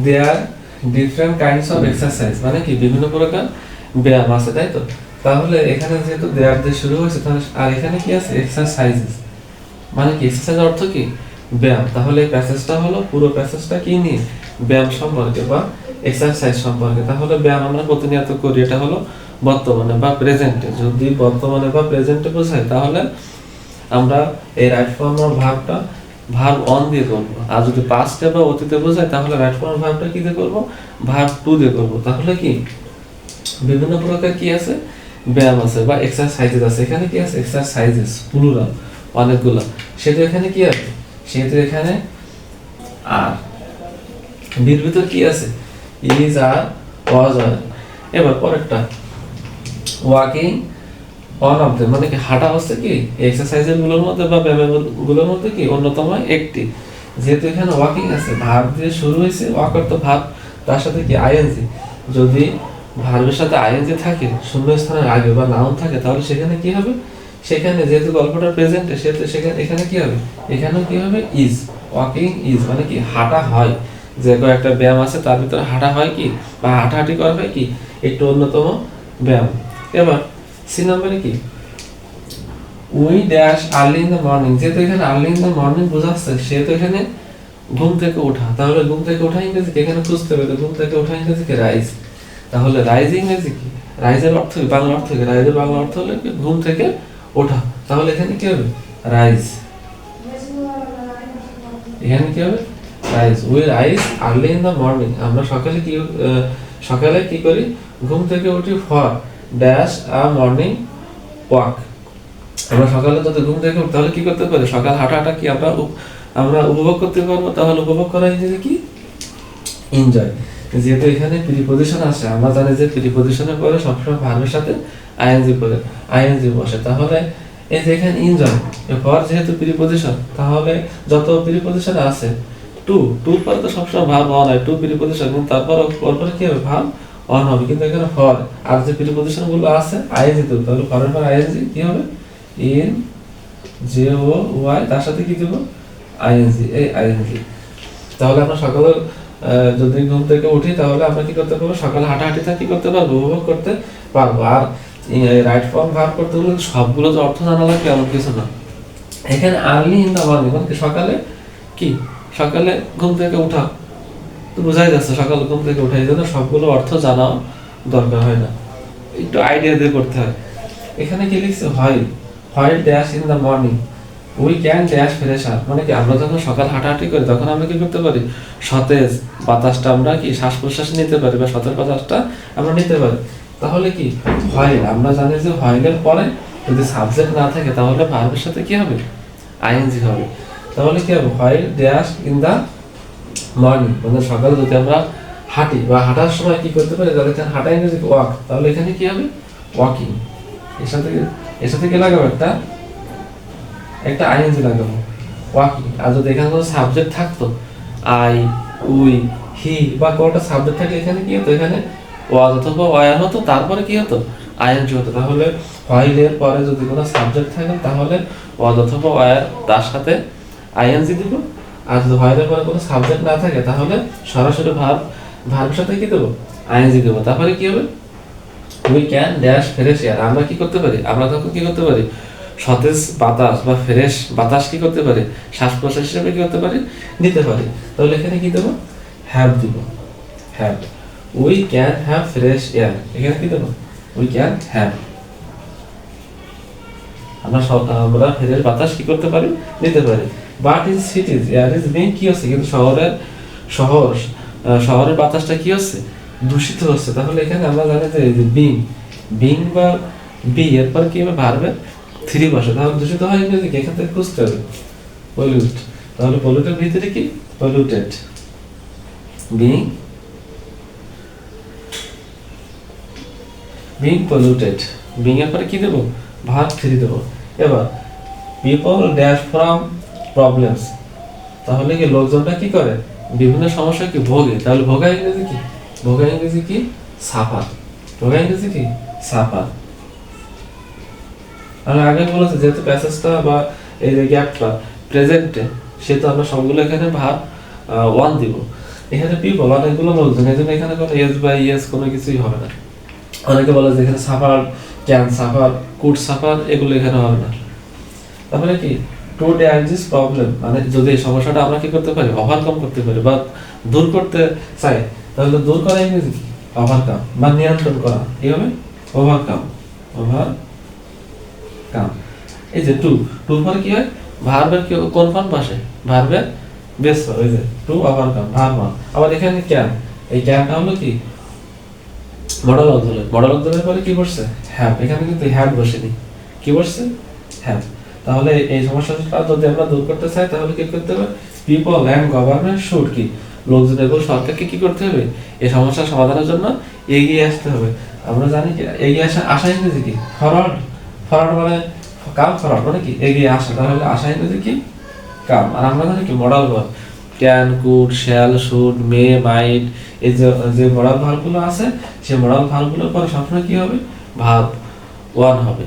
There different kinds of exercise, মানে কি বিভিন্ন প্রকার ব্যায়াম আছে, তাই তো? তাহলে এখানে যেহেতু দেয়ার দিয়ে শুরু হয়েছে, তাহলে আর এখানে কি আছে? এক্সারসাইজেস, মানে কি এক্সারসাইজ অর্থ কি? ব্যায়াম। তাহলে এই প্যাসেজটা হলো, পুরো প্যাসেজটা কি নিয়ে? ব্যায়াম সম্পর্কে বা এক্সারসাইজ সম্পর্কে। তাহলে ব্যায়াম আমরা প্রতিনিয়ত করি, এটা হলো বর্তমানে বা প্রেজেন্টে। যদি বর্তমানে বা প্রেজেন্টে বোঝায় তাহলে আমরা এই রাইট ফর্ম অফ ভার্বটা ভার্ব অন দিয়ে করব। আর যদি পাস্টে বা অতীতে বোঝায় তাহলে রাইট ফর্ম ভার্বটা কি দিয়ে করব? ভার্ব টু দিয়ে করব। তাহলে কি বিভিন্ন প্রকার কি আছে? ব্যায়াম আছে বা এক্সারসাইজেস আছে। এখানে কি আছে? এক্সারসাইজেস প্লুরাল, অনেকগুলো। সেটা এখানে কি আছে? সেটা এখানে আর বির ভিতর কি আছে? ইজ আর ওয়াজ আর। এবার পরেরটা ওয়াকিং অন অফ দেম, মানে কি হাঁটা হচ্ছে কি এক্সারসাইজের গুলোর মধ্যে বা ব্যায়ামের গুলোর মধ্যে কি অন্যতম একটি। যেহেতু এখানে ওয়াকিং আছে, ভার্ব দিয়ে শুরু হয়েছে, ওয়াক অর্থ ভার্ব, তার সাথে কি আইএনজি। যদি ভার্বের সাথে আইএনজি থাকে শূন্যস্থানের আগে বা নাউন থাকে, তাহলে সেখানে কি হবে? সেখানে যেহেতু গল্পটা প্রেজেন্টে, সেহেতু সেখানে এখানে কি হবে? এখানেও কি হবে? ইজ। ওয়াকিং ইজ মানে কি হাঁটা হয়। যে কয়েকটা ব্যায়াম আছে তার ভিতরে হাঁটা হয় কি, বা হাঁটাহাঁটি করা হয় কি, একটু অন্যতম ব্যায়াম। এবার সি নম্বরে কি we dash early in the morning. যেহেতু এখানে আর্লি ইন দ্য মর্নিং বোঝাচ্ছে, সেহেতু এখানে ঘুম থেকে ওঠা। তাহলে ঘুম থেকে ওঠা ইংরেজি কি? এখানে খুঁজতে হবে। ঘুম থেকে ওঠা ইংরেজি কি? রাইজ। তাহলে রাইজ ইংরেজি কি? রাইজের অর্থ কি? বাংলা অর্থ কি? রাইজের বাংলা অর্থ হলো কি ঘুম থেকে ওঠা। তাহলে এখানে কি হবে? রাইজ। এখানে কি হবে? Rise. We rise early in the morning. আমরা সকালে কি সকালে কি করি? ঘুম থেকে উঠি for dash a morning walk. আমরা সকালে যদি ঘুম থেকে উঠি তাহলে কি করতে পারি? সকাল হাঁটাটা কি আমরা উপভোগ করতে পারবো। তাহলে উপভোগ করা ইংরেজি কি? এনজয়। যেহেতু এখানে প্রিপজিশন আসে, আমরা জানি যে প্রিপজিশনের পরে সবসময় ভার্বের সাথে আইএনজি বসে। তাহলে এই যে এখানে এনজয় পর যেহেতু প্রিপজিশন, তাহলে যত প্রিপজিশন আছে টুর পরে তো সবসময় ভার্ব অন হয়, টু প্রিপজিশন, কিন্তু পরপরে কি হবে? ভার্ব অন হবে। কিন্তু এখানে ফর আর যে প্রিপজিশন গুলো আছে আইএনজি তো, তাহলে ফরের পর আইএনজি কি হবে? ইন জে ও ওয়াই, তার সাথে কি দেব? আইএনজি। এই আইএনজি। তাহলে আমরা সকালে যদি ঘুম থেকে উঠি তাহলে আমরা কি করতে পারবো? সকালে হাঁটাহাঁটিটা কি করতে পারবো? উপভোগ করতে পারবো। আর রাইট ফর্ম ভার্ব করতে হলে সবগুলো যে অর্থ জানা লাগবে এমন কিছু না। এখানে আর্লি ইন দ্য মর্নিং মানে কি সকালে কি? সকালে ঘুম থেকে উঠা তো বোঝাই যাচ্ছে সকালে ঘুম থেকে উঠা। এই জন্য সবগুলো অর্থ জানাও দরকার হয় না, একটু আইডিয়া দিয়ে করতে হয়। এখানে কি লিখছে? While dash in the morning we can dash fresh up, মানে কি আমরা যখন সকাল হাঁটাহাঁটি করি তখন আমরা কি করতে পারি? সতেজ বাতাসটা আমরা কি শ্বাস প্রশ্বাস নিতে পারি, বা সতেজ বাতাসটা আমরা নিতে পারি। তাহলে কি হোয়াইল, আমরা জানি যে হোয়াইলের পরে যদি সাবজেক্ট না থাকে তাহলে ভার্বের সাথে কি হবে? আইএনজি হবে। তাহলে কি হবে? While dash in the morning, মানে সকালে যদি আমরা হাঁটি বা হাঁটার সময় কি করতে পারি? তাহলে এখানে হাঁটা ইংরেজি ওয়াক। তাহলে এখানে কি হবে? ওয়াকিং। এর সাথে কি লাগাবো? একটা আইএনজি লাগাবো, ওয়াকিং। আর যদি এখানে কোনো সাবজেক্ট থাকতো, আই, উই, হি বা কোনটা সাবজেক্ট থাকলে এখানে কি হতো? এখানে ওয়াজ অথবা ওয়ার হতো, তারপরে কি হতো? আইএনজি হতো। তাহলে হোয়াইলের পরে যদি কোনো সাবজেক্ট থাকে তাহলে ওয়াজ অথবা ওয়ার, তার সাথে আইএনজি দিব। আর যদি হোয়াইলের পরে কোনো সাবজেক্ট না থাকে তাহলে সরাসরি ভার্বের সাথে কি দেবো? আইএনজি দেবো। তারপরে কি হবে? We can dash fresh air. আমরা কি করতে পারি? আমরা তখন কি করতে পারি? সতেজ বাতাস বা ফ্রেশ বাতাস কি করতে পারি? শ্বাস প্রশ্বাস হিসেবে কি করতে পারি? নিতে পারি। তাহলে এখানে কি দেবো? হ্যাভ দিব। Have. We can have fresh air. এখানে কি দেবো? We can have. আমরা ফ্রেশ বাতাস কি করতে পারি? নিতে পারি। But in সিটিজ air is being, কি হচ্ছে? কিন্তু শহরের বাতাসটা কি হচ্ছে? দূষিত হচ্ছে। তাহলে এখানে আমরা জানি যে বিং বা বি এরপর কি হবে? ভার্বে থ্রি বসে। তাহলে দূষিত হয় ইংরেজি কি? এখান থেকে খুঁজতে হবে পলিউট। তাহলে পলিউটের ভিতরে কি? পলিউটেড। Being polluted. বিং এর পরে কি দেবো? ভার্ব থ্রি দেবো। এবার পিপল ড্যাশ ফ্রম প্রবলেমস। তাহলে কি লোকজনটা কি করে? বিভিন্ন সমস্যা কি ভোগে। তাহলে ভোগা ইংরেজি কি? ভোগা ইংরেজি কি? সাফার। ভোগা ইংরেজি কি? সাফার। আমি আগে বলেছি যেহেতু প্যাসেজটা বা এই যে গ্যাপটা প্রেজেন্টে, সেহেতু আমরা সবগুলো এখানে ভার্ব ওয়ান দিব। এখানে পিপল অনেকগুলো লোকজন, এই জন্য এখানে কোনো এস বা ইয়েস কোনো কিছুই হবে না। অনেকে বলে যে এখানে suffer, can suffer, could suffer, এগুলো এখানে হবে না। তারপরে কি টু ড্যাশ দিস প্রবলেম, মানে যদি এই সমস্যাটা আমরা কি করতে পারি, ওভারকাম করতে পারি বা দূর করতে চাই, তাহলে দূর করা ইংরেজি কি, ওভারকাম বা নিয়ন্ত্রণ করা, কি হবে, ওভারকাম, ওভারকাম। এই যে টু, টুর পরে কি হয়, ভার্বের কি কোন ফর্ম বসে, ভার্বের বেস ফর্ম, এই যে টু ওভারকাম ভার্ব। আবার এখানে ক্যান, এই ক্যানটা হলো কি মডেল অক্সিলারি, মডেল অক্সিলারির পরে কি বসছে, হ্যাভ, এখানে কিন্তু হ্যাভ বসেনি, কি বসছে, হ্যাভ। তাহলে এই সমস্যাটা যদি আমরা দূর করতে চাই তাহলে কি করতে হবে, পিপল এন্ড গভর্নমেন্ট শুড কি, লোকজন এবং সরকারকে কি করতে হবে, এই সমস্যার সমাধানের জন্য এগিয়ে আসতে হবে। আমরা জানি কি এগিয়ে আসা ইংরেজি কি, ফরওয়ার্ড, ফরওয়ার্ড মানে কাম, ফরওয়ার্ড মানে কি এগিয়ে আসা, তাহলে আসা ইংরেজি কি, কাম। আর আমরা জানি কি modal verb, can, could, shall, should, may, might, এই যে মডাল ভার্বগুলো আছে সেই মডাল ভার্বগুলোর পরে সবসময় কি হবে, ভার্ব ওয়ান হবে।